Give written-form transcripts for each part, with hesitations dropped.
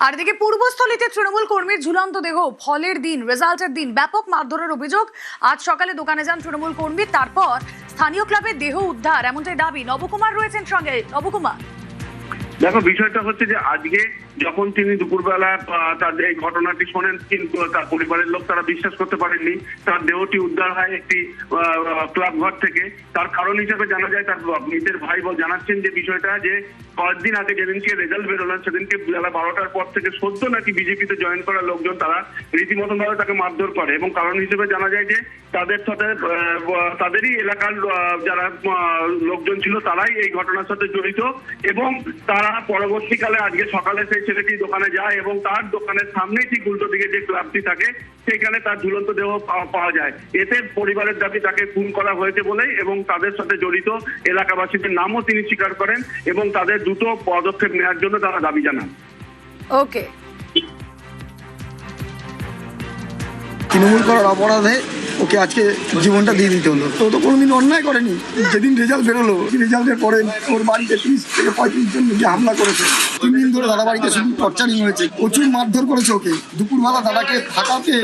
আর এদিকে পূর্বস্থলীতে তৃণমূল কর্মীর ঝুলন্ত দেহ, ফলের দিন, রেজাল্টের দিন, ব্যাপক মারধরের অভিযোগ। আজ সকালে দোকানে যান তৃণমূল কর্মী, তারপর স্থানীয় ক্লাবের দেহ উদ্ধার, এমনটাই দাবি। নবকুমার রয়েছেন সঙ্গে। নবকুমার, দেখো, বিষয়টা হচ্ছে যে আজকে যখন তিনি দুপুরবেলা তাদের এই ঘটনাটি শোনেন, কিন্তু তার পরিবারের লোক তারা বিশ্বাস করতে পারেননি। তার দেহটি উদ্ধার হয় একটি ক্লাব ঘর থেকে। তার কারণ হিসেবে জানা যায়, তার নিজের ভাই জানাচ্ছেন যে বিষয়টা যে কয়েকদিন আগে যেদিনকে রেজাল্ট বেরোলেন সেদিনকে বেলা 12টার পর থেকে সদ্য নাকি বিজেপিতে জয়েন করা লোকজন তারা রীতিমতন ভাবে তাকে মারধর করে, এবং কারণ হিসেবে জানা যায় যে তাদের সাথে তাদেরই এলাকার যারা লোকজন ছিল তারাই এই ঘটনার সাথে জড়িত। এবং তারা পরবর্তীকালে আজকে সকালে সেই ছেলেটি দোকানে যায় এবং তার দোকানের সামনেই ঠিক উল্টো দিকে যে ক্লাবটি থাকে সেখানে তার ঝুলন্ত দেহ পাওয়া যায়। এতে পরিবারের দাবি তাকে খুন করা হয়েছে বলেই, এবং তাদের সাথে জড়িত এলাকাবাসীদের নামও তিনি স্বীকার করেন এবং তাদের দ্রুত পদক্ষেপ নেওয়ার জন্য তারা দাবি জানান। ওকে। তৃণমূল করার অপরাধে ওকে আজকে জীবনটা দিয়ে দিতে হলো। তো কোনোদিন অন্যায় করেনি। যেদিন রেজাল্ট বেরোলো, রেজাল্টের পরে ওর বাড়িতে 30 থেকে 35 জন গিয়ে হামলা করেছে। 3 দিন ধরে দাদা বাড়িতে শুধু টর্চারিং হয়েছে, প্রচুর মারধর করেছে ওকে। দুপুরবেলা দাদাকে থাকাতে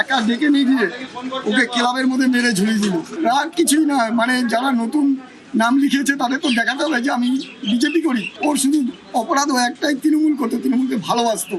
একা ডেকে নিয়ে গিয়ে ওকে ক্লাবের মধ্যে মেরে ঝুলিয়ে দিল। আর কিছুই না, মানে যারা নতুন নাম লিখিয়েছে তাদের তো দেখাতে হবে যে আমি বিজেপি করি। ওর শুধু অপরাধ একটাই, তৃণমূল করতো, তৃণমূলকে ভালোবাসতো।